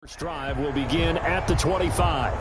First drive will begin at the 25.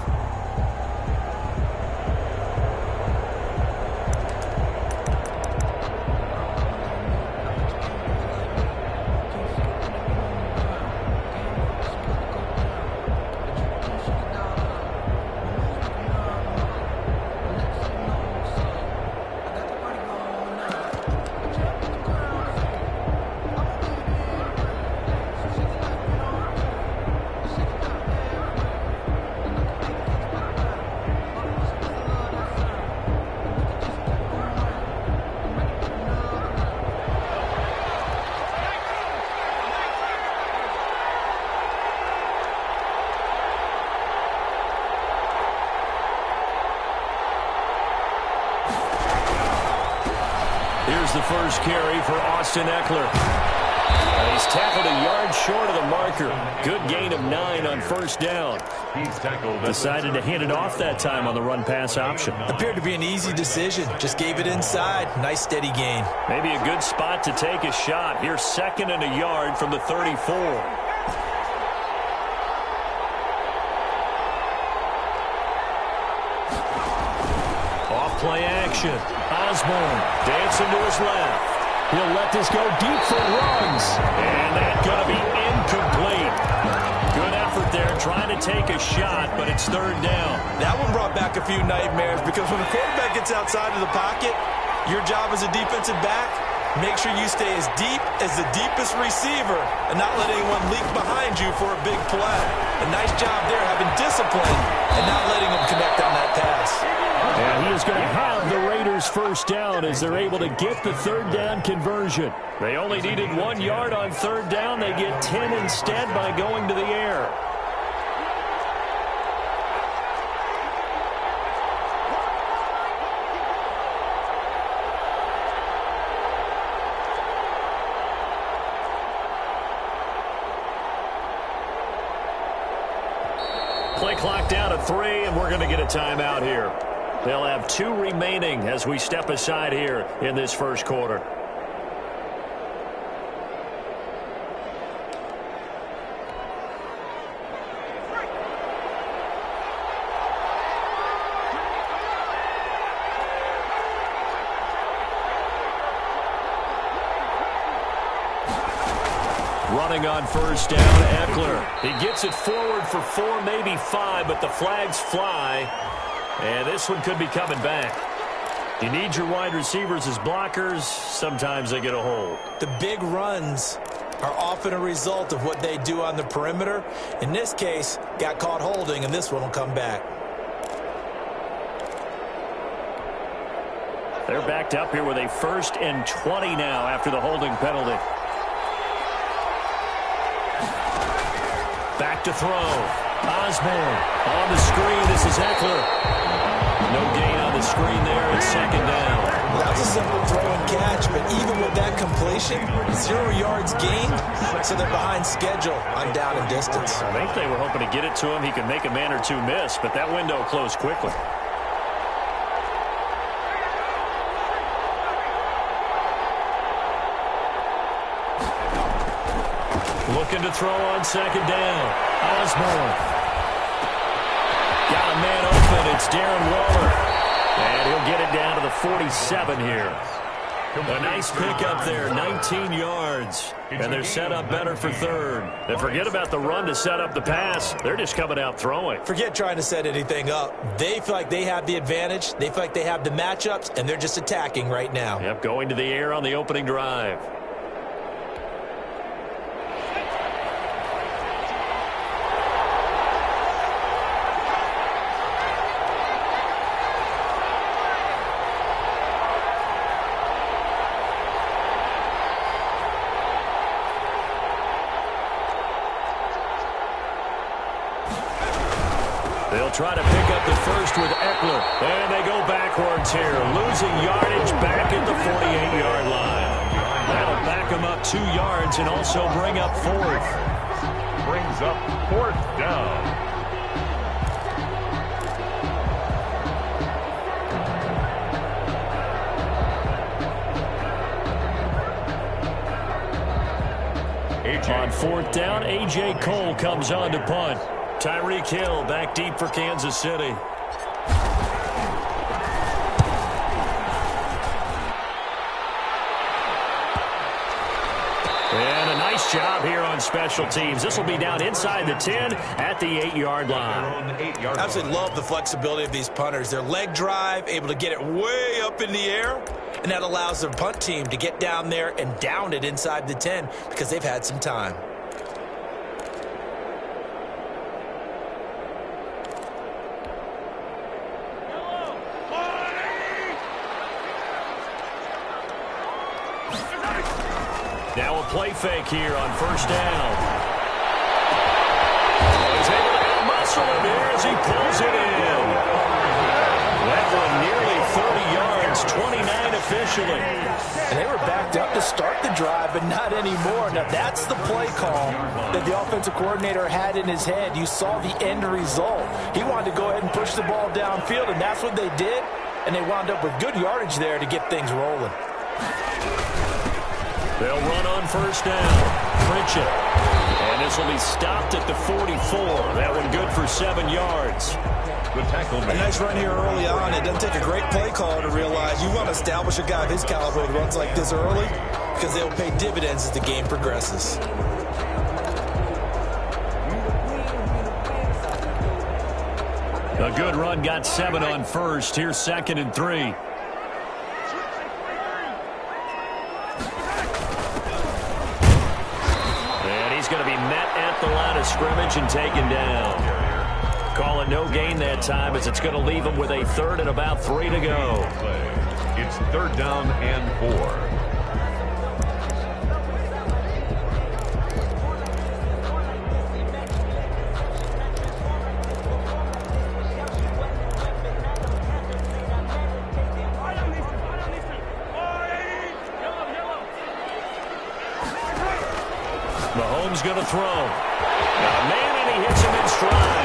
Here's the first carry for Austin Eckler. He's tackled a yard short of the marker. Good gain of 9 on first down. Decided to hand it off that time on the run-pass option. Appeared to be an easy decision. Just gave it inside. Nice steady gain. Maybe a good spot to take a shot. Here's 2nd and a yard from the 34. Play action. Osborne dancing to his left. He'll let this go deep for runs. And that's going to be incomplete. Good effort there trying to take a shot, but it's 3rd down. That one brought back a few nightmares because when the quarterback gets outside of the pocket, your job as a defensive back, make sure you stay as deep as the deepest receiver and not let anyone leak behind you for a big play. A nice job there having discipline and not letting them connect on that pass. And he is going to have the Raiders first down as they're able to get the 3rd down conversion. They only needed 1 yard on 3rd down. They get 10 instead by going to the air. Play clock down to 3, and we're going to get a timeout here. They'll have 2 remaining as we step aside here in this first quarter. Running on first down, Eckler. He gets it forward for 4, maybe 5, but the flags fly. And this one could be coming back. You need your wide receivers as blockers. Sometimes they get a hold. The big runs are often a result of what they do on the perimeter. In this case, got caught holding, and this one will come back. They're backed up here with a 1st and 20 now after the holding penalty. Back to throw. Osborne on the screen. This is Eckler. No gain on the screen there. It's 2nd down. Well, that was a simple throw and catch, but even with that completion, 0 yards gained, so they're behind schedule on down and distance. I think they were hoping to get it to him. He could make a man or 2 miss, but that window closed quickly. Looking to throw on 2nd down. Osborne. Got a man open. It's Darren Waller. And he'll get it down to the 47 here. A nice pickup there, 19 yards. And they're set up better for 3rd. And forget about the run to set up the pass. They're just coming out throwing. Forget trying to set anything up. They feel like they have the advantage. They feel like they have the matchups, and they're just attacking right now. Yep, going to the air on the opening drive. They'll try to pick up the first with Eckler. And they go backwards here. Losing yardage back at the 48-yard line. That'll back them up 2 yards and also bring up 4th. Brings up 4th down. On fourth down, A.J. Cole comes on to punt. Tyreek Hill back deep for Kansas City. And a nice job here on special teams. This will be down inside the 10 at the 8-yard line. I absolutely love the flexibility of these punters. Their leg drive, able to get it way up in the air, and that allows their punt team to get down there and down it inside the 10 because they've had some time. Now a play fake here on first down. He's able to out-muscle him here as he pulls it in. That one nearly 30 yards, 29 officially. And they were backed up to start the drive, but not anymore. Now that's the play call that the offensive coordinator had in his head. You saw the end result. He wanted to go ahead and push the ball downfield, and that's what they did. And they wound up with good yardage there to get things rolling. They'll run on first down. Pritchett. And this will be stopped at the 44. That one good for 7 yards. Good tackle. A nice run here early on. It doesn't take a great play caller to realize you want to establish a guy of his caliber with runs like this early because they'll pay dividends as the game progresses. A good run got 7 on first. Here's 2nd and 3. He's going to be met at the line of scrimmage and taken down. Call it no gain that time as it's going to leave him with a 3rd and about 3 to go. It's 3rd down and 4. Mahomes going to throw. Now, man, and he hits him in stride.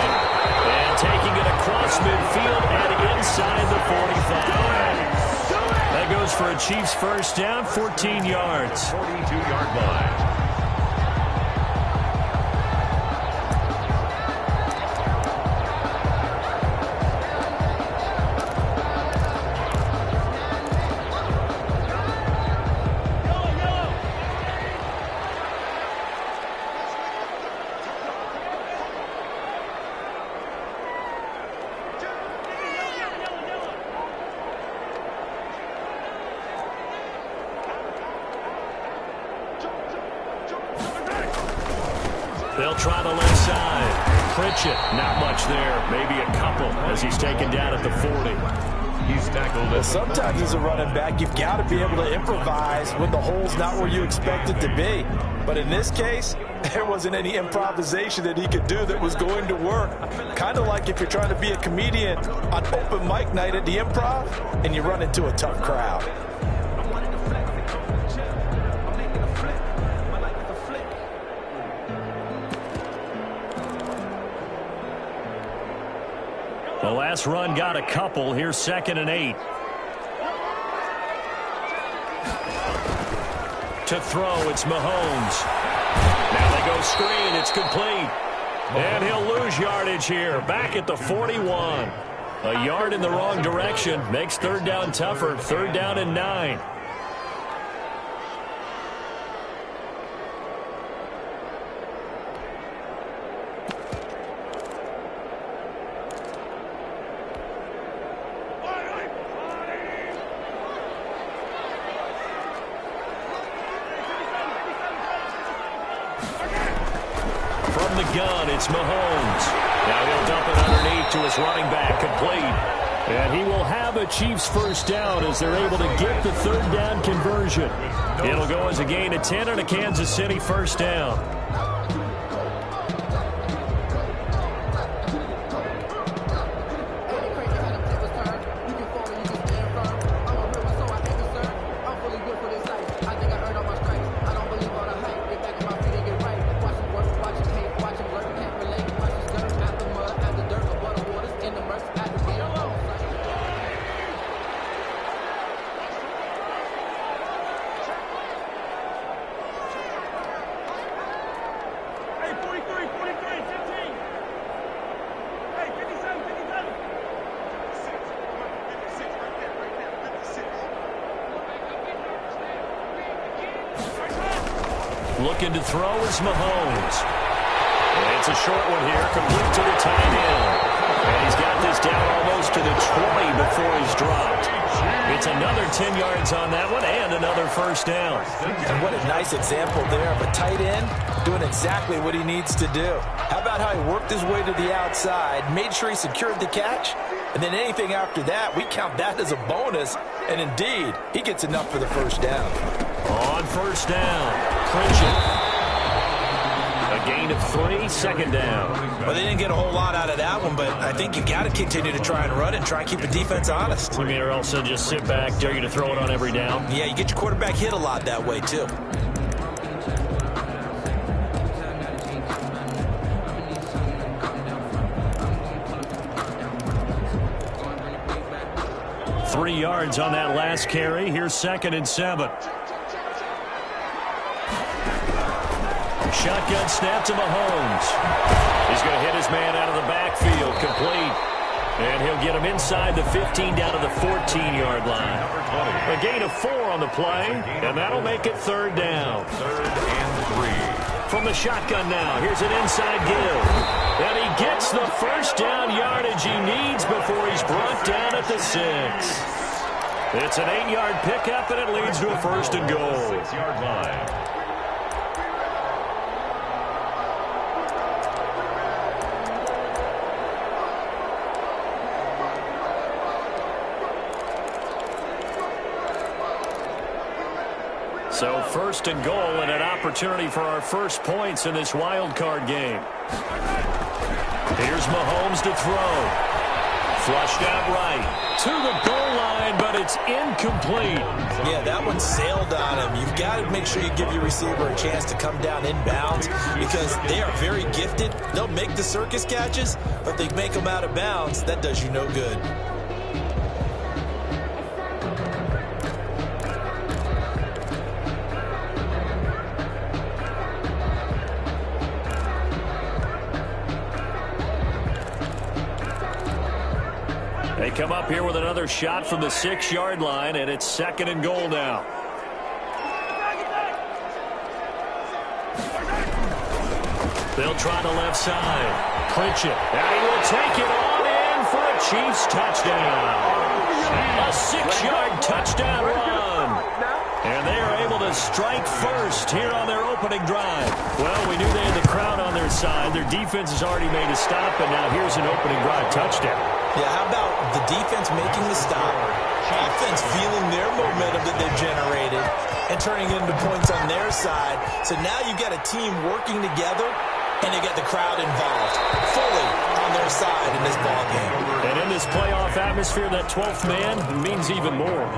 And taking it across midfield and inside the 45. That goes for a Chiefs first down, 14 yards. 42-yard line. They'll try the left side. Pritchett, not much there. Maybe a couple as he's taken down at the 40. He's tackled. Well, sometimes as a running back, you've got to be able to improvise when the hole's not where you expect it to be. But in this case, there wasn't any improvisation that he could do that was going to work. Kind of like if you're trying to be a comedian on open mic night at the Improv and you run into a tough crowd. The last run got a couple. Here's 2nd and 8. To throw, it's Mahomes. Now they go screen. It's complete. And he'll lose yardage here. Back at the 41. A yard in the wrong direction. Makes 3rd down tougher. 3rd down and 9. From the gun, it's Mahomes. Now he'll dump it underneath to his running back, complete. And he will have a Chiefs first down as they're able to get the 3rd down conversion. It'll go as a gain of 10 and a Kansas City first down. Looking to throw is Mahomes. And it's a short one here, complete to the tight end. And he's got this down almost to the 20 before he's dropped. It's another 10 yards on that one and another first down. And what a nice example there of a tight end doing exactly what he needs to do. How about how he worked his way to the outside, made sure he secured the catch, and then anything after that, we count that as a bonus. And indeed, he gets enough for the first down. On first down, Pritchett. A gain of 3, second down. Well, they didn't get a whole lot out of that one, but I think you got to continue to try and run and try and keep the defense honest. You mean or also just sit back, dare you to throw it on every down? Yeah, you get your quarterback hit a lot that way, too. Three yards on that last carry. Here's 2nd and 7. Shotgun snap to Mahomes. He's going to hit his man out of the backfield, complete. And he'll get him inside the 15 down to the 14-yard line. A gain of 4 on the play, and that'll make it 3rd down. 3rd and 3. From the shotgun now, here's an inside give. And he gets the first down yardage he needs before he's brought down at the 6. It's an 8-yard pickup, and it leads to a 1st and goal. 6-yard line. So 1st and goal and an opportunity for our first points in this wild card game. Here's Mahomes to throw. Flushed out right to the goal line, but it's incomplete. Yeah, that one sailed on him. You've got to make sure you give your receiver a chance to come down inbounds because they are very gifted. They'll make the circus catches, but they make them out of bounds. That does you no good. They come up here with another shot from the 6-yard line, and it's 2nd and goal now. They'll try the left side. Pritchett, and he will take it on in for a Chiefs touchdown. A 6-yard touchdown run. And they are able to strike first here on their opening drive. Well, we knew they had the crowd on their side. Their defense has already made a stop, and now here's an opening drive touchdown. Yeah, how about the defense making the stop, offense feeling their momentum that they've generated, and turning it into points on their side. So now you've got a team working together, and they get the crowd involved fully on their side in this ballgame. And in this playoff atmosphere, that 12th man means even more.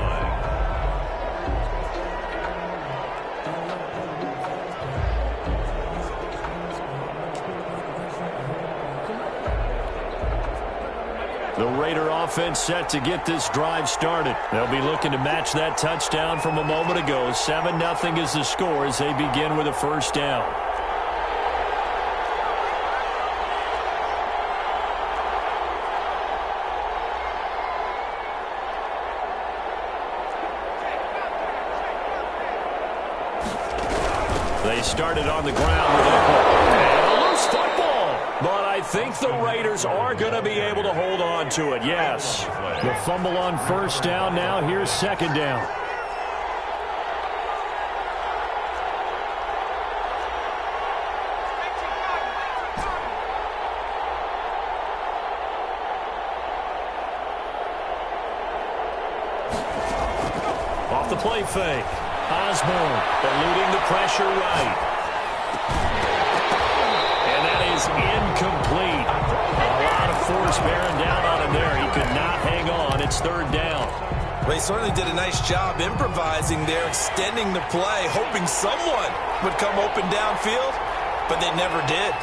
The Raider offense set to get this drive started. They'll be looking to match that touchdown from a moment ago. 7-0 is the score as they begin with a first down. They started on the ground with a loose football. But I think the Raiders are going to be able to hold on to it, yes. The fumble on first down now. Here's 2nd down. Off the play fake. Osborne eluding the pressure right. Incomplete. A lot of force bearing down on him there. He could not hang on. It's 3rd down. Well, he certainly did a nice job improvising there, extending the play, hoping someone would come open downfield, but they never did.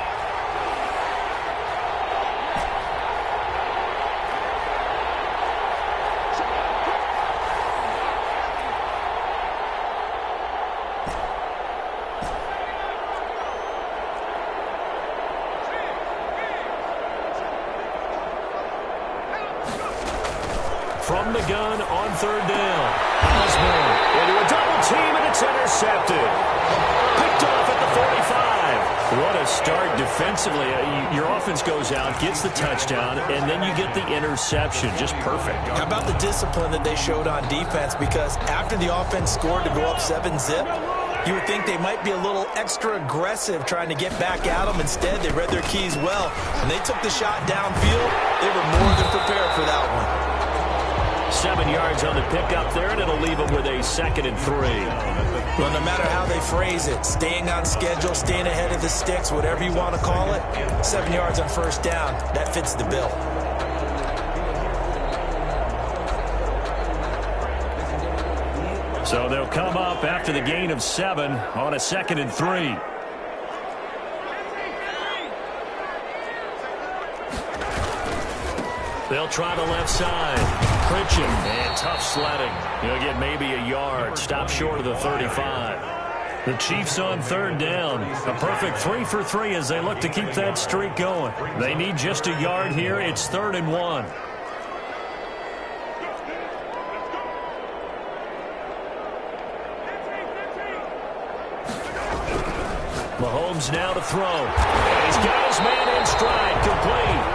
From the gun on 3rd down. Osborne into a double team, and it's intercepted. Picked off at defensively, your offense goes out, gets the touchdown, and then you get the interception. Just perfect. How about the discipline that they showed on defense? Because after the offense scored to go up 7-zip, you would think they might be a little extra aggressive trying to get back at them. Instead, they read their keys well. When they took the shot downfield, they were more than prepared for that one. 7 yards on the pickup there, and it'll leave them with a 2nd and 3. Well, no matter how they phrase it, staying on schedule, staying ahead of the sticks, whatever you want to call it, 7 yards on first down, that fits the bill. So they'll come up after the gain of 7 on a 2nd and 3. They'll try the left side. Pritchett, and tough sledding. He'll get maybe a yard. Stop short of the 35. The Chiefs on 3rd down. A perfect 3 for 3 as they look to keep that streak going. They need just a yard here. It's 3rd and 1. Mahomes now to throw. And he's got his man in stride, complete.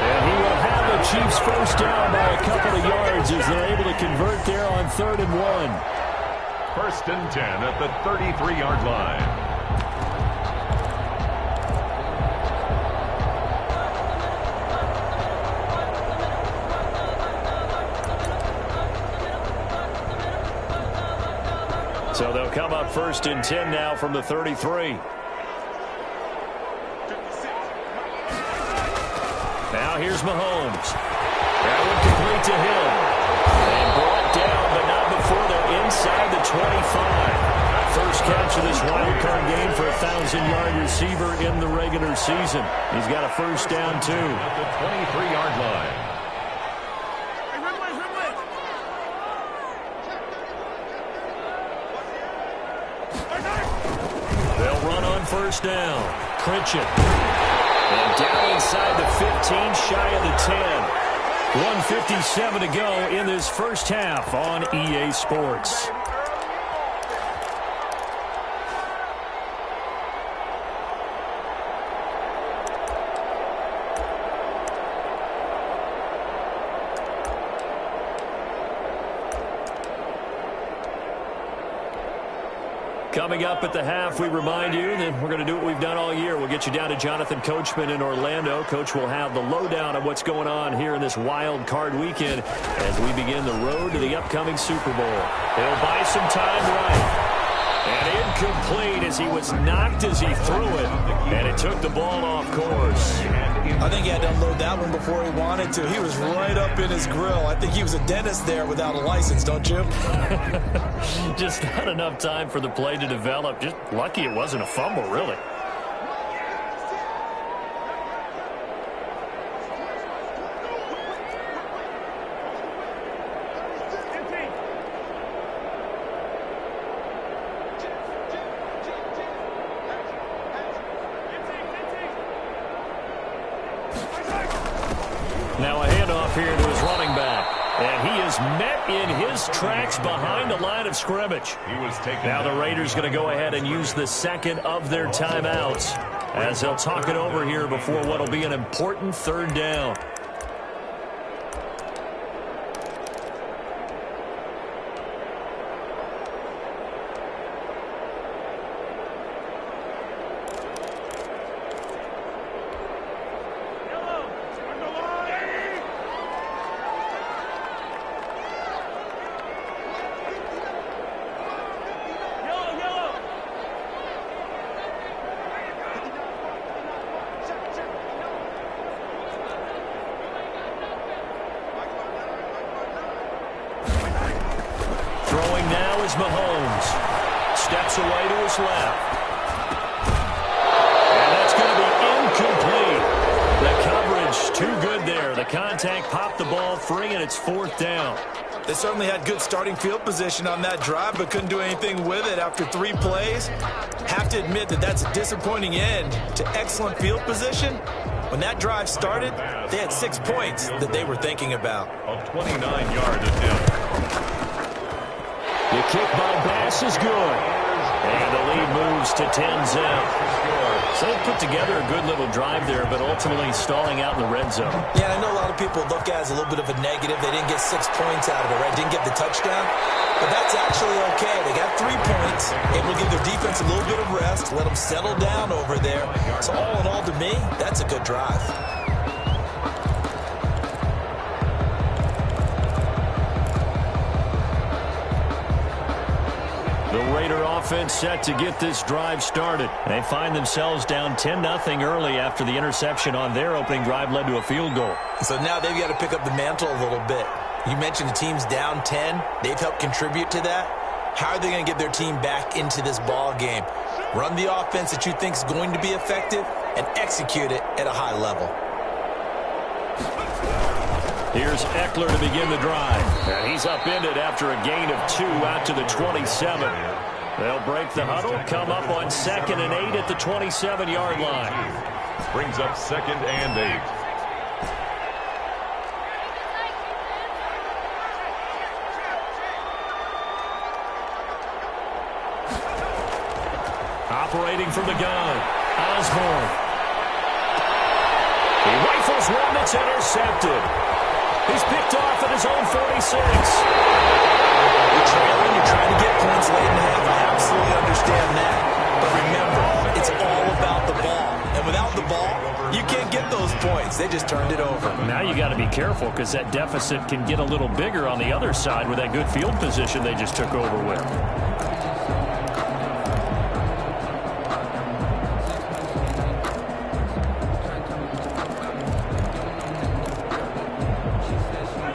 And he will have the Chiefs first down by a couple of yards as they're able to convert there on 3rd and 1. 1st and 10 at the 33-yard line. So they'll come up 1st and 10 now from the 33. Now here's Mahomes. That one complete to him. And brought down, but not before they're inside the 25. First catch of this wild card game for a 1,000-yard receiver in the regular season. He's got a first down, too. At the 23-yard line. They'll run on first down. Pritchett. And down inside the 15, shy of the 10. 1:57 to go in this first half on EA Sports. Coming up at the half, we remind you that we're going to do what we've done all year. We'll get you down to Jonathan Coachman in Orlando. Coach will have the lowdown of what's going on here in this wild card weekend as we begin the road to the upcoming Super Bowl. He'll buy some time right. And incomplete as he was knocked as he threw it. And it took the ball off course. I think he had to unload that one before he wanted to. He was right up in his grill. I think he was a dentist there without a license, don't you? Just not enough time for the play to develop. Just lucky it wasn't a fumble, really. Now a handoff here to his running back. And he is met in his tracks behind the line of scrimmage. Now the Raiders going to go ahead and use the second of their timeouts as they'll talk it over here before what will be an important 3rd down. Mahomes steps away to his left. And that's going to be incomplete. The coverage too good there. The contact popped the ball free, and it's 4th down. They certainly had good starting field position on that drive, but couldn't do anything with it after 3 plays. Have to admit that that's a disappointing end to excellent field position. When that drive started, they had 6 points that they were thinking about. A 29-yard attempt. The kick by Bass is good. And the lead moves moves to 10 zip. So they put together a good little drive there, but ultimately stalling out in the red zone. Yeah, I know a lot of people look at it as a little bit of a negative. They didn't get 6 points out of it, right? Didn't get the touchdown. But that's actually okay. They got 3 points, able to give their defense a little bit of rest, let them settle down over there. So all in all, to me, that's a good drive. The Raider offense set to get this drive started. They find themselves down 10-0 early after the interception on their opening drive led to a field goal. So now they've got to pick up the mantle a little bit. You mentioned the team's down 10. They've helped contribute to that. How are they going to get their team back into this ball game? Run the offense that you think is going to be effective and execute it at a high level. Here's Eckler to begin the drive. And he's upended after a gain of 2 out to the 27. They'll break the huddle, come up on 2nd and 8 at the 27-yard line. Brings up 2nd and 8. Operating from the gun, Osborne. He rifles one that's intercepted. He's picked off at his own 46. You're trailing, you're trying to get points late in the half. I absolutely understand that. But remember, it's all about the ball. And without the ball, you can't get those points. They just turned it over. Now you got to be careful because that deficit can get a little bigger on the other side with that good field position they just took over with.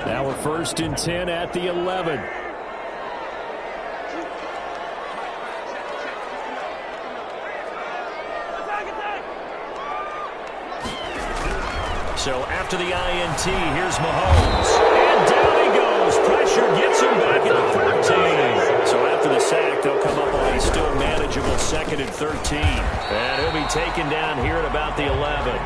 Now we're 1st and 10 at the 11. So after the INT, here's Mahomes. And down he goes. Pressure gets him back at the 14. So after the sack, they'll come up on a still manageable 2nd and 13. And he'll be taken down here at about the 11.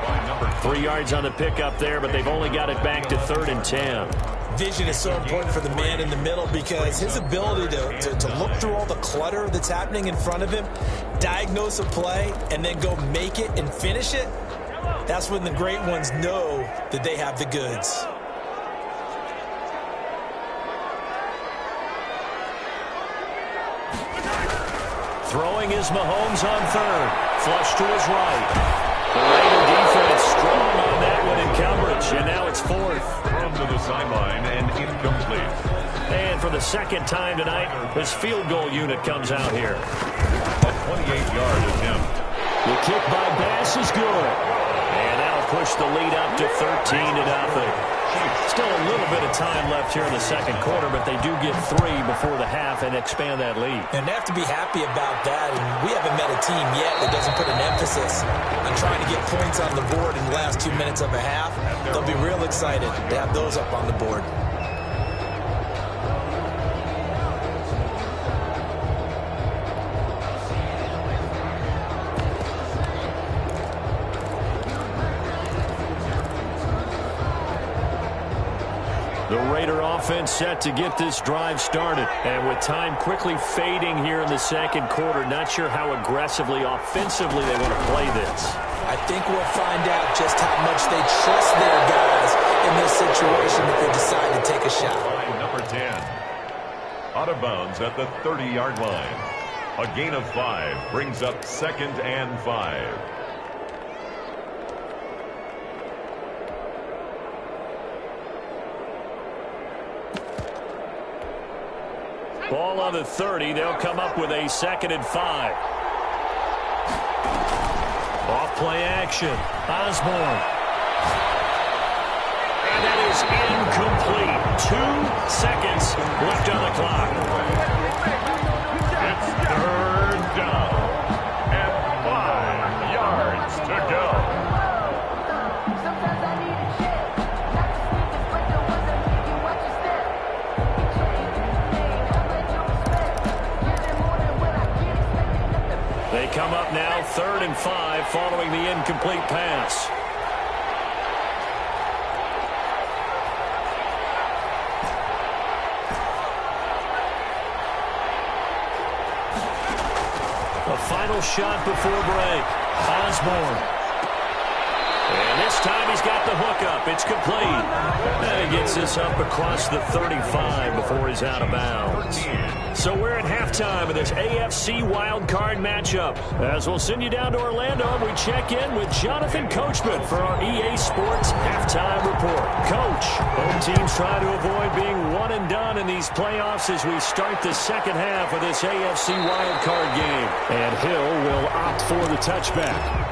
3 yards on the pickup there, but they've only got it back to 3rd and 10. Vision is so important for the man in the middle because his ability to look through all the clutter that's happening in front of him, diagnose a play, and then go make it and finish it, that's when the great ones know that they have the goods. Throwing is Mahomes on 3rd. Flush to his right. The Raider defense strong on that one in coverage, and now it's 4th. Thrown to the sideline and incomplete. And for the 2nd time tonight, this field goal unit comes out here. A 28-yard attempt. The kick by Bass is good. And that'll push the lead up to 13-0. Still a little bit of time left here in the 2nd quarter, but they do get 3 before the half and expand that lead. And they have to be happy about that. And we haven't met a team yet that doesn't put an emphasis on trying to get points on the board in the last 2 minutes of a half. They'll be real excited to have those up on the board. The Raider offense set to get this drive started. And with time quickly fading here in the 2nd quarter, not sure how aggressively, offensively they want to play this. I think we'll find out just how much they trust their guys in this situation if they decide to take a shot. Number 10. Out of bounds at the 30-yard line. A gain of 5 brings up 2nd and 5. Ball on the 30. They'll come up with a 2nd and 5. Off play action. Osborne. And that is incomplete. 2 seconds left on the clock. It's 3rd down and 5 yards to go. They come up now 3rd and 5 following the incomplete pass. A final shot before break. Osborne. And this time he's got the hookup. It's complete. And he gets this up across the 35 before he's out of bounds. So we're at halftime of this AFC wildcard matchup. As we'll send you down to Orlando, and we check in with Jonathan Coachman for our EA Sports Halftime Report. Coach, home teams try to avoid being one and done in these playoffs as we start the second half of this AFC wildcard game. And Hill will opt for the touchback.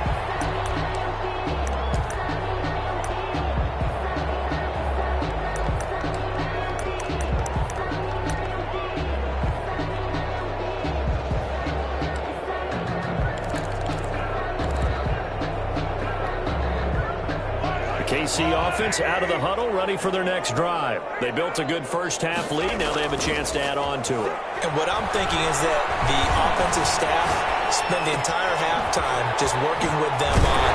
KC offense out of the huddle, ready for their next drive. They built a good first-half lead. Now they have a chance to add on to it. And what I'm thinking is that the offensive staff spend the entire halftime just working with them on,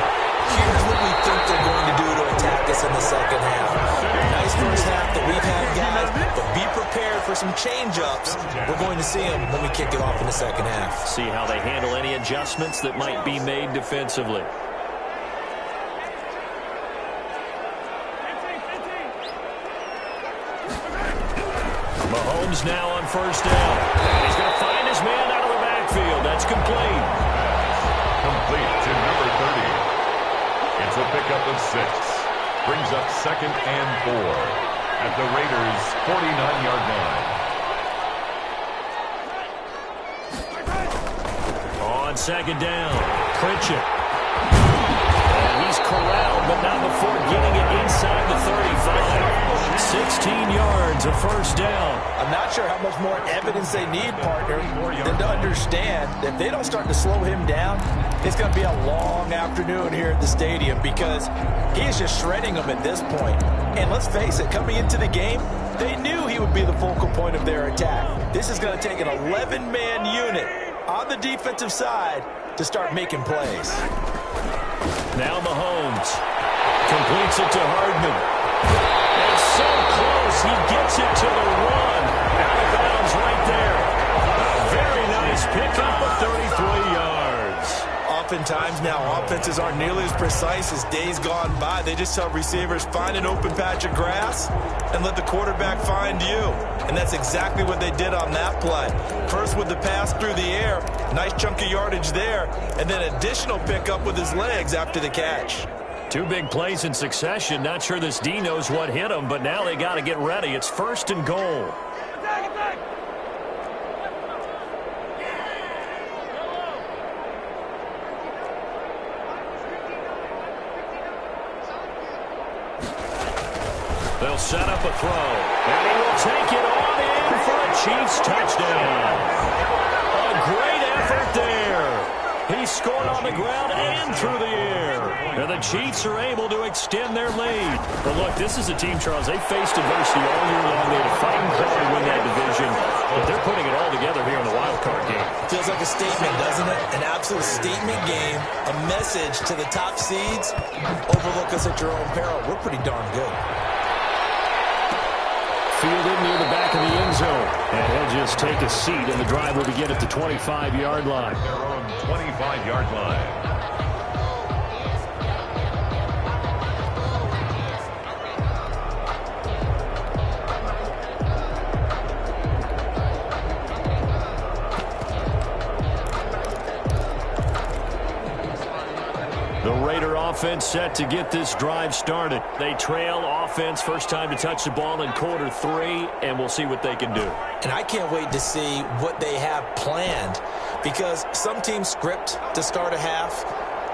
here's what we think they're going to do to attack us in the second half. Nice first half that we've had, guys, but be prepared for some change-ups. We're going to see them when we kick it off in the second half. See how they handle any adjustments that might be made defensively. Mahomes now on first down. And he's going to find his man out of the backfield. That's complete. Complete to number 30. It's a pickup of 6. Brings up 2nd and 4 at the Raiders' 49-yard line. On second down, Pritchett. And he's corralled, but not before getting it inside the 35. 16 yards, a first down. I'm not sure how much more evidence they need, partner, than to understand that if they don't start to slow him down, it's going to be a long afternoon here at the stadium because he is just shredding them at this point. And let's face it, coming into the game, they knew he would be the focal point of their attack. This is going to take an 11-man unit on the defensive side to start making plays. Now Mahomes completes it to Hardman. And so close, he gets it to the one. Out of bounds right there. A very nice pickup of 33 yards. Oftentimes now, offenses aren't nearly as precise as days gone by. They just tell receivers, find an open patch of grass and let the quarterback find you. And that's exactly what they did on that play. First with the pass through the air, nice chunk of yardage there, and then additional pickup with his legs after the catch. Two big plays in succession. Not sure this D knows what hit him, but now they got to get ready. It's 1st and goal. They'll set up a throw, and he will take it on in for a Chiefs touchdown. A great effort there. He scored on the ground and through the air. And the Chiefs are able to extend their lead. But look, this is a team, Charles, they faced adversity all year long. They had a fighting crowd to win that division. But they're putting it all together here in the wild card game. Feels like a statement, doesn't it? An absolute statement game. A message to the top seeds. Overlook us at your own peril. We're pretty darn good. Fielded near the back of the end zone. And he'll just take a seat, and the drive will begin at the 25-yard line. Their own 25-yard line. The Raider offense set to get this drive started. They trail offense, first time to touch the ball in quarter 3, and we'll see what they can do. And I can't wait to see what they have planned because some teams script to start a half.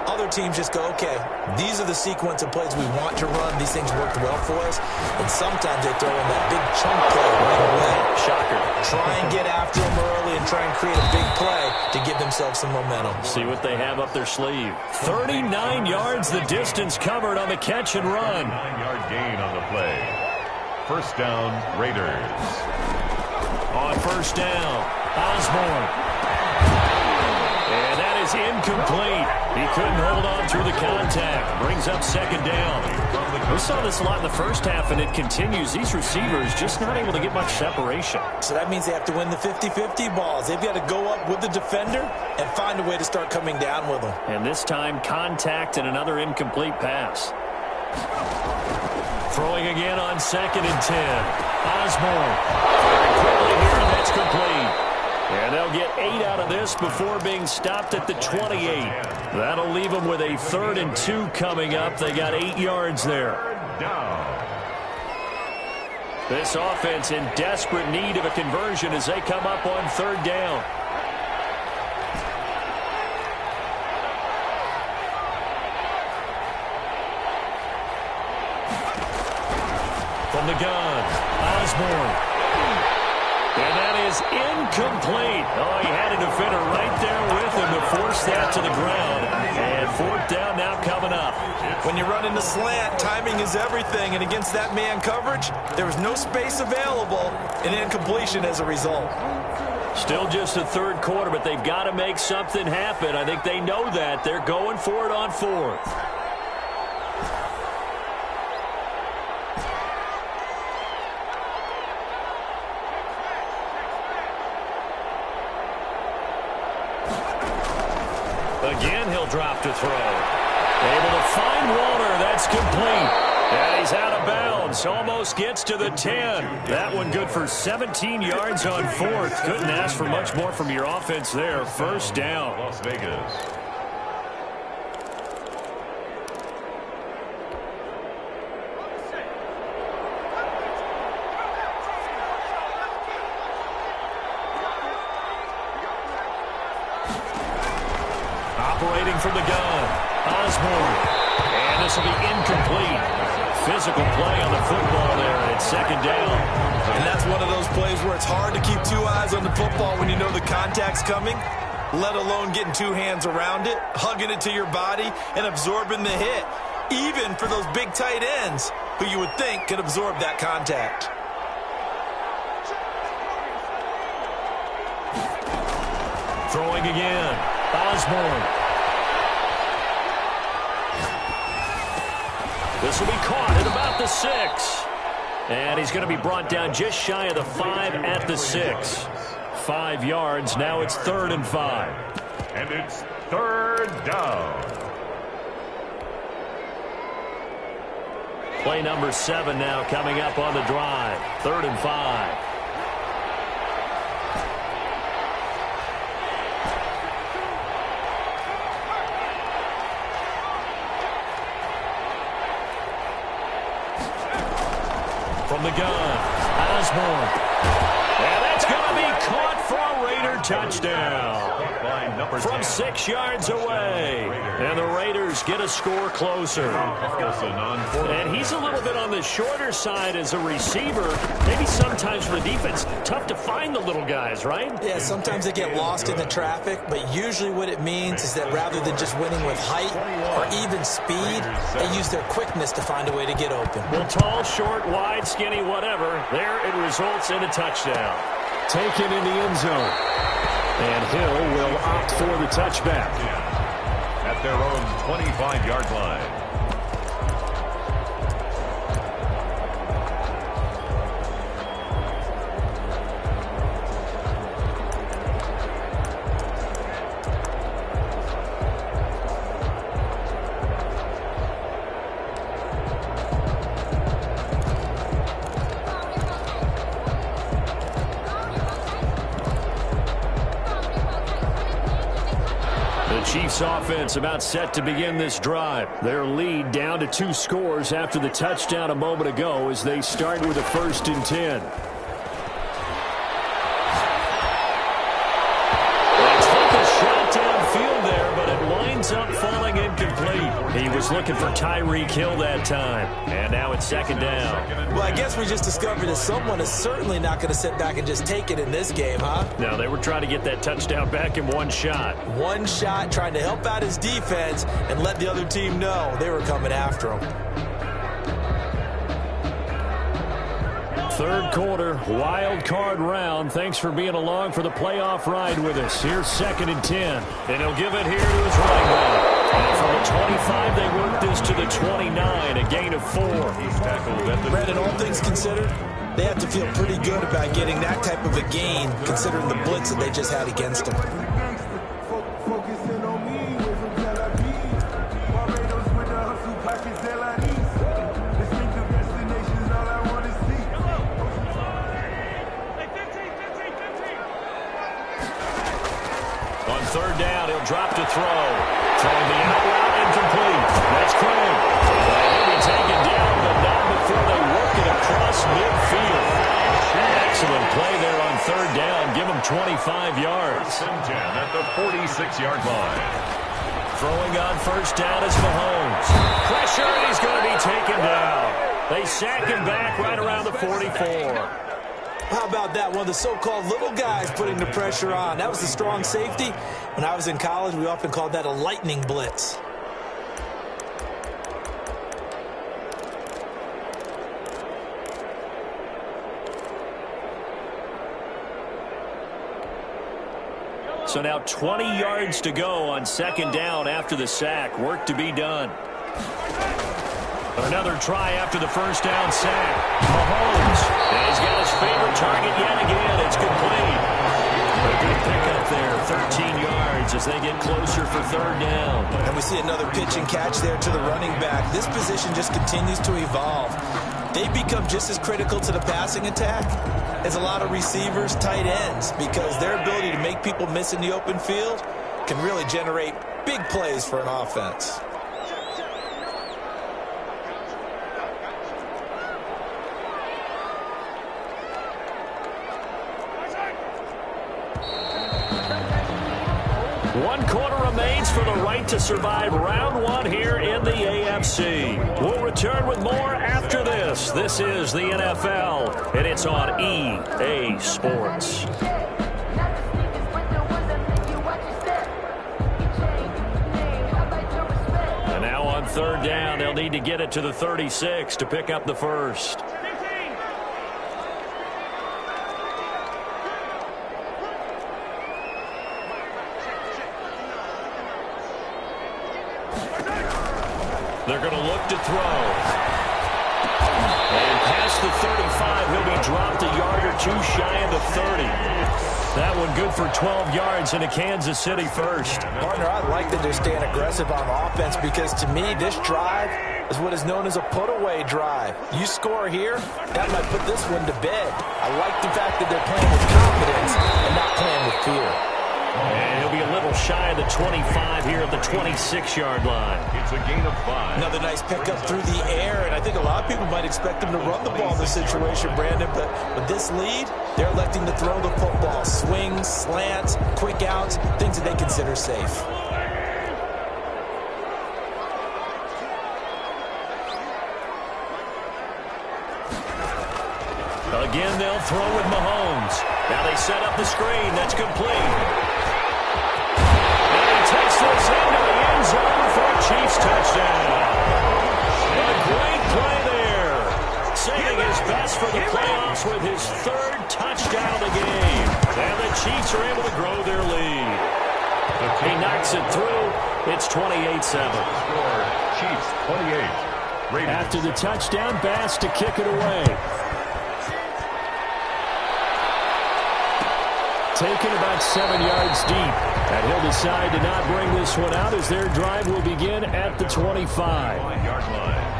Other teams just go, okay, these are the sequence of plays we want to run. These things worked well for us. And sometimes they throw in that big chunk play right away. Shocker. Try and get after them early and try and create a big play to give themselves some momentum. See what they have up their sleeve. 39 yards the distance covered on the catch and run. 9-yard gain on the play. First down, Raiders. On first down, Osborne. And that is is incomplete. He couldn't hold on through the contact. Brings up second down. We saw this a lot in the first half, and it continues. These receivers just not able to get much separation. So that means they have to win the 50-50 balls. They've got to go up with the defender and find a way to start coming down with them. And this time, contact and another incomplete pass. Throwing again on 2nd and 10. Osborne. Very quickly here, and that's complete. And they'll get 8 out of this before being stopped at the 28. That'll leave them with a 3rd and 2 coming up. They got 8 yards there. This offense in desperate need of a conversion as they come up on 3rd down. From the gun, Osborne. And that is incomplete. Oh, he had a defender right there with him to force that to the ground. And 4th down now coming up. When you run into slant, timing is everything. And against that man coverage, there was no space available, and incompletion as a result. Still just the 3rd quarter, but they've got to make something happen. I think they know that. They're going for it on 4th. Again, he'll drop to throw. Able to find Walter. That's complete. And he's out of bounds. Almost gets to the 10. That one good for 17 yards on 4th. Couldn't ask for much more from your offense there. 1st down. Las Vegas. Operating from the gun, Osborne. And this will be incomplete. Physical play on the football there, and it's 2nd down. And that's one of those plays where it's hard to keep 2 eyes on the football when you know the contact's coming, let alone getting 2 hands around it, hugging it to your body, and absorbing the hit, even for those big tight ends who you would think could absorb that contact. Throwing again, Osborne. This will be caught at about the 6. And he's going to be brought down just shy of the 5 at the 6. 5 yards. Now it's 3rd and 5. And it's 3rd down. Play number 7 now coming up on the drive. 3rd and 5. From the gun, Osborne. And that's going to be caught for a Raider touchdown. From 6 yards away. And the Raiders get a score closer. And he's a little bit on the shorter side as a receiver. Maybe sometimes for the defense, tough to find the little guys, right? Yeah, sometimes they get lost in the traffic, but usually what it means is that rather than just winning with height or even speed, they use their quickness to find a way to get open. Well, tall, short, wide, skinny, whatever, there it results in a touchdown. Taken in the end zone. And Hill will opt for the touchback. At their own 25-yard line. Chiefs offense about set to begin this drive. Their lead down to 2 scores after the touchdown a moment ago as they start with a 1st and 10. They took a shot downfield there, but it winds up falling incomplete. He was looking for Tyreek Hill that time. And now it's 2nd down. Well, I guess we just discovered that someone is certainly not going to sit back and just take it in this game, huh? No, they were trying to get that touchdown back in one shot. One shot, trying to help out his defense and let the other team know they were coming after him. Third quarter, wild card round. Thanks for being along for the playoff ride with us. Here's 2nd and 10. And he'll give it here to his running back. And from the 25, they work this to the 29, a gain of 4. He's tackled at the... Brandon, all things considered, they have to feel pretty good about getting that type of a gain, considering the blitz that they just had against them. Third down, he'll drop to throw. Throwing the out route, incomplete. That's Craig. He'll be taken down, but not before they work it across midfield. Excellent play there on third down. Give him 25 yards. 10 at the 46-yard line. Throwing on first down is Mahomes. Pressure, and he's going to be taken down. They sack him back right around the 44. How about that? One of the so-called little guys putting the pressure on. That was the strong safety. When I was in college, we often called that a lightning blitz. So now 20 yards to go on second down after the sack. Work to be done. Another try after the first down sack. Mahomes. And he's got his favorite target yet again. It's complete. A good pickup there. 13 yards as they get closer for third down. And we see another pitch and catch there to the running back. This position just continues to evolve. They become just as critical to the passing attack as a lot of receivers, tight ends, because their ability to make people miss in the open field can really generate big plays for an offense. One quarter remains for the right to survive round one here in the AFC. We'll return with more after this. This is the NFL, and it's on EA Sports. And now on third down, they'll need to get it to the 36 to pick up the first. They're going to look to throw. And past the 35, he'll be dropped a yard or two shy of the 30. That one good for 12 yards and a Kansas City first. Partner, I like that they're staying aggressive on offense because to me, this drive is what is known as a put-away drive. You score here, that might put this one to bed. I like the fact that they're playing with confidence and not playing with fear. And he'll be a little shy of the 25 here at the 26-yard line. It's a gain of 5. Another nice pickup through the air, and I think a lot of people might expect them to run the ball in this situation, Brandon, but with this lead, they're electing to throw the football. Swings, slants, quick outs, things that they consider safe. Again, they'll throw with Mahomes. Now they set up the screen. That's complete. Takes this into the end zone for a Chiefs touchdown. And a great play there. Saving his best for the playoffs with his third touchdown of the game. And the Chiefs are able to grow their lead. He knocks it through. It's 28-7. Score, Chiefs 28. Raiders. After the touchdown, Bass to kick it away. Taken about 7 yards deep. And he'll decide to not bring this one out as their drive will begin at the 25-yard line.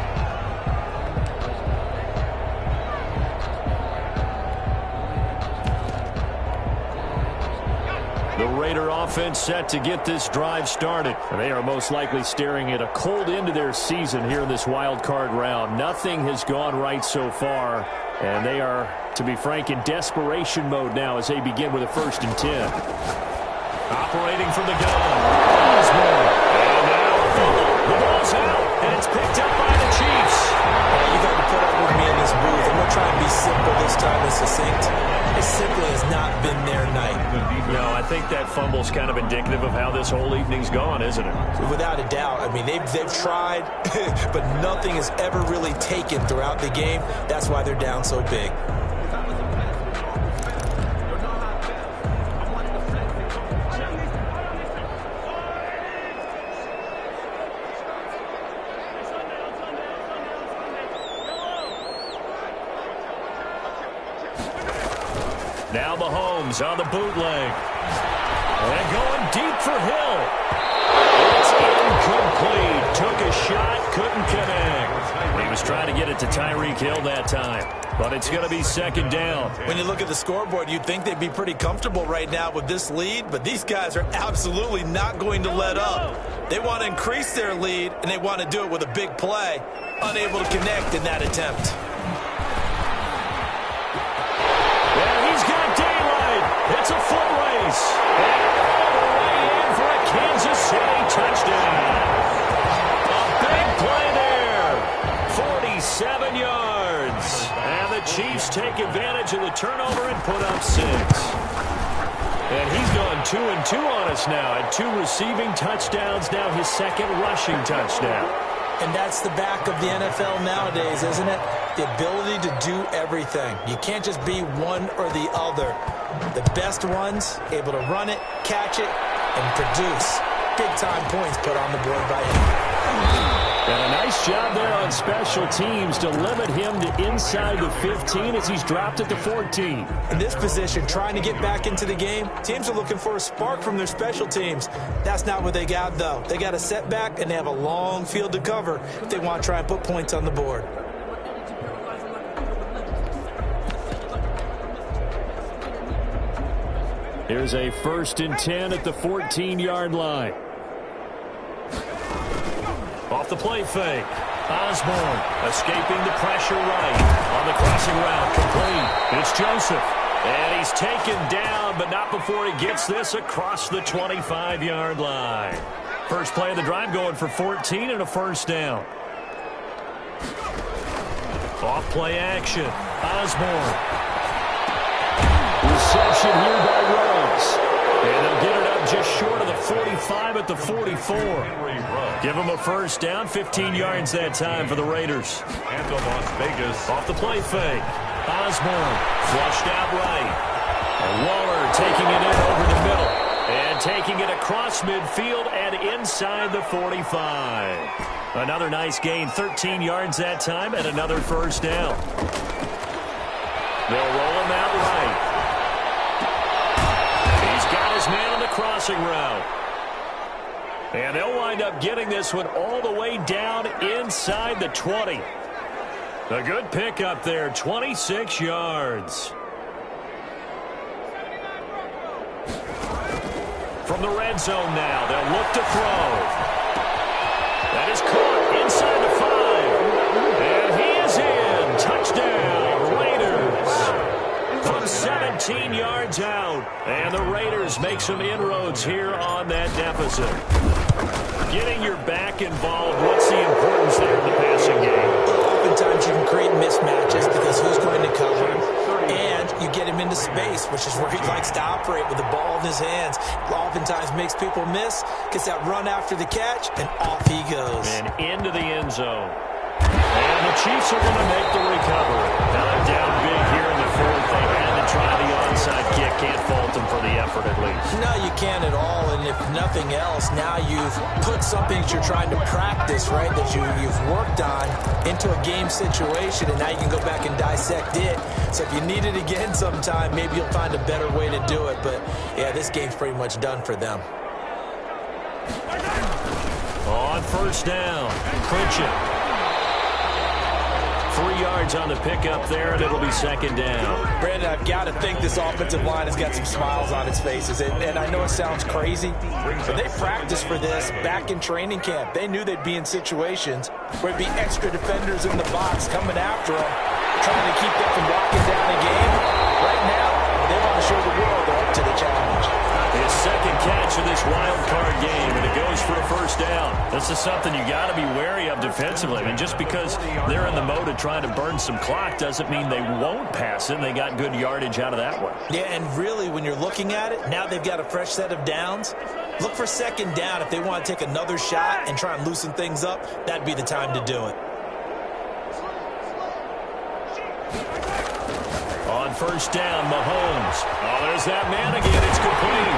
The Raider offense set to get this drive started. And they are most likely staring at a cold end to their season here in this wild card round. Nothing has gone right so far. And they are, to be frank, in desperation mode now as they begin with a 1st and 10. Operating from the gun. And now the ball's out, and it's picked up by the Chiefs. You got to put up with me in this booth. I'm going to try and be simple this time and succinct. It simply has not been their night. No, I think that fumble's kind of indicative of how this whole evening's gone, isn't it? Without a doubt. I mean, they've tried, but nothing has ever really taken throughout the game. That's why they're down so big. Now Mahomes on the bootleg. And going deep for Hill. It's incomplete. Took a shot, couldn't connect. He was trying to get it to Tyreek Hill that time. But it's going to be second down. When you look at the scoreboard, you'd think they'd be pretty comfortable right now with this lead, but these guys are absolutely not going to let up. They want to increase their lead, and they want to do it with a big play. Unable to connect in that attempt. And he's got daylight. It's a foot race. And all the way in for a Kansas City touchdown. A big play there. 47 yards. And the Chiefs take advantage of the turnover and put up 6. And he's gone 2-2 on us now. At 2 receiving touchdowns, now his second rushing touchdown. And that's the back of the NFL nowadays, isn't it? The ability to do everything. You can't just be one or the other. The best ones, able to run it, catch it, and produce big-time points put on the board by him. And a nice job there on special teams to limit him to inside the 15 as he's dropped it to 14. In this position, trying to get back into the game, teams are looking for a spark from their special teams. That's not what they got, though. They got a setback, and they have a long field to cover if they want to try and put points on the board. Here's a 1st and 10 at the 14-yard line. Off the play fake. Osborne escaping the pressure right. On the crossing route, complete. It's Joseph. And he's taken down, but not before he gets this across the 25-yard line. First play of the drive going for 14 and a first down. Off play action. Osborne. Reception here by Ruggs. And they'll get it up just short of the 45 at the 44. Give them a first down, 15 yards that time for the Raiders. And the Las Vegas. Off the play fake. Osborne flushed out right. And Waller taking it in over the middle. And taking it across midfield and inside the 45. Another nice gain, 13 yards that time and another first down. They'll roll him out right. Got his man on the crossing route. And they'll wind up getting this one all the way down inside the 20. A good pickup there, 26 yards. From the red zone now, they'll look to throw. That is caught inside the 5. And he is in. Touchdown, Raiders. From 17 yards out. And the Raiders make some inroads here on that deficit. Getting your back involved, what's the importance there in the passing game? Oftentimes you can create mismatches because who's going to cover him? And you get him into space, which is where he likes to operate with the ball in his hands. Oftentimes makes people miss, gets that run after the catch, and off he goes. And into the end zone. And the Chiefs are going to make the recovery. Now they're down big here in the 4th. They had to try the onside kick. Can't fault them for the effort at least. No, you can't at all. And if nothing else, now you've put something that you're trying to practice, right, that you've worked on into a game situation, and now you can go back and dissect it. So if you need it again sometime, maybe you'll find a better way to do it. But, yeah, this game's pretty much done for them. On first down, Pritchett. 3 yards on the pickup there, and it'll be second down. Brandon, I've got to think this offensive line has got some smiles on its faces. And I know it sounds crazy, but they practiced for this back in training camp. They knew they'd be in situations where it'd be extra defenders in the box coming after them, trying to keep them from locking down the game. Right now, they want to show the world they're up to the challenge. His second catch of this wild card game, and it goes for a first down. This is something you got to be wary of defensively. I mean, just because they're in the mode of trying to burn some clock doesn't mean they won't pass it. They got good yardage out of that one. Yeah, and really, when you're looking at it, now they've got a fresh set of downs. Look for second down. If they want to take another shot and try and loosen things up, that'd be the time to do it. On first down, Mahomes. Oh, there's that man again. It's complete.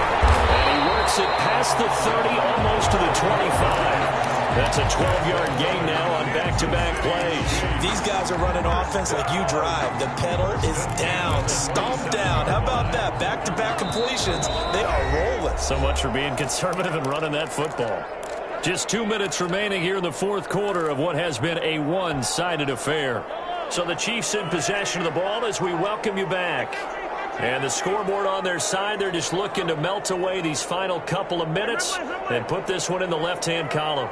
And he works it past the 30, almost to the 25. That's a 12-yard gain now on back-to-back plays. These guys are running offense like you drive. The pedal is down, stomped down. How about that? Back-to-back completions. They are rolling. So much for being conservative and running that football. Just 2 minutes remaining here in the fourth quarter of what has been a one-sided affair. So the Chiefs in possession of the ball as we welcome you back. And the scoreboard on their side, they're just looking to melt away these final couple of minutes and put this one in the left-hand column.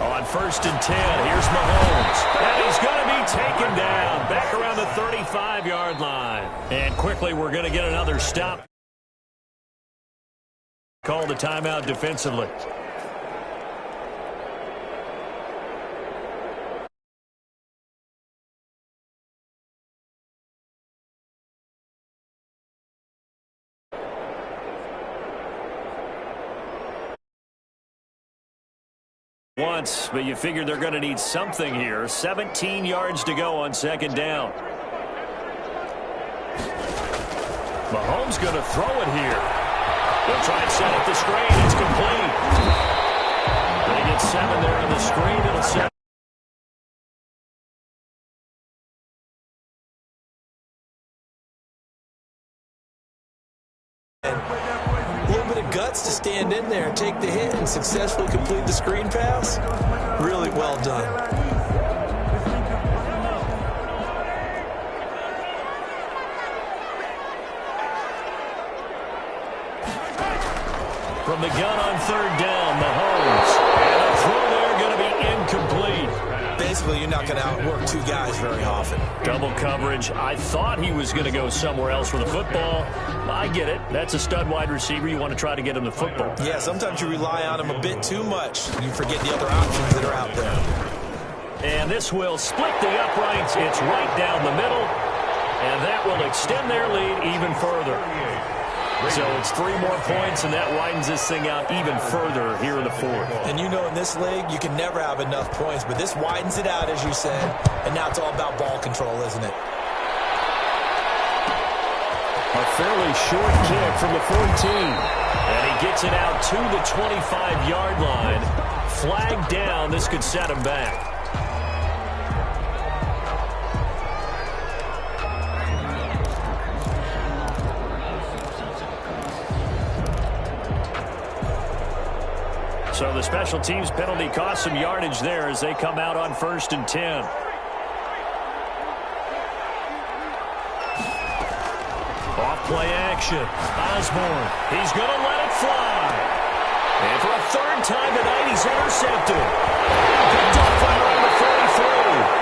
On 1st and 10, here's Mahomes. And he's going to be taken down back around the 35-yard line. And quickly, we're going to get another stop. Call the timeout defensively. Once, but you figure they're going to need something here. 17 yards to go on 2nd down. Mahomes going to throw it here. They'll try and set up the screen. It's complete. They get 7 there on the screen. It'll set. Guts to stand in there and take the hit and successfully complete the screen pass. Really well done. From the gun on 3rd down, Mahomes. And a throw there going to be incomplete. Basically, you're not going to outwork 2 guys very often. Double coverage. I thought he was going to go somewhere else with the football. I get it. That's a stud wide receiver. You want to try to get him the football. Yeah, sometimes you rely on him a bit too much. You forget the other options that are out there. And this will split the uprights. It's right down the middle. And that will extend their lead even further. So it's 3 more points, and that widens this thing out even further here in the 4th. And you know in this league, you can never have enough points, but this widens it out, as you said, and now it's all about ball control, isn't it? A fairly short kick from the 14. And he gets it out to the 25-yard line. Flag down. This could set him back. So the special teams penalty cost some yardage there as they come out on 1st and 10. Off play action. Osborne. He's going to let it fly. And for a 3rd time tonight, he's intercepted. Picked up from around the 43.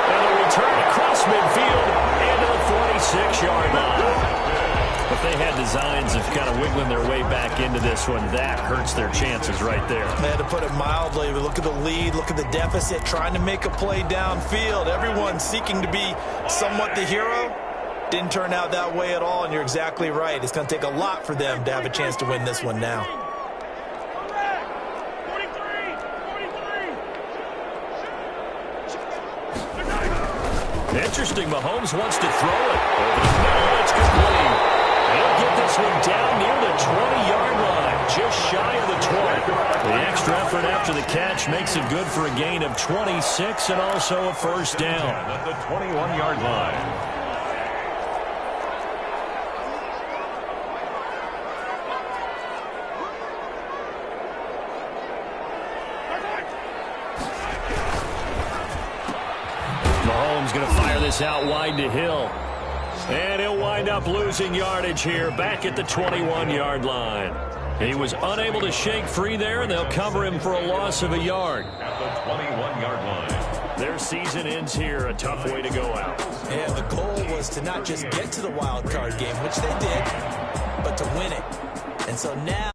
And a return across midfield into the 46-yard line. If they had designs of kind of wiggling their way back into this one, that hurts their chances right there. Man, to put it mildly, look at the lead, look at the deficit, trying to make a play downfield. Everyone seeking to be somewhat the hero. Didn't turn out that way at all, and you're exactly right. It's going to take a lot for them to have a chance to win this one now. Interesting, Mahomes wants to throw it. Over the middle, it's complete. He'll get this one down near the 20-yard line, just shy of the 20. The extra effort after the catch makes it good for a gain of 26 and also a 1st down. At the 21-yard line. Mahomes going to fire this out wide to Hill. And he'll wind up losing yardage here back at the 21-yard line. He was unable to shake free there, and they'll cover him for a loss of a yard. At the 21-yard line. Their season ends here. A tough way to go out. And the goal was to not just get to the wild card game, which they did, but to win it. And so now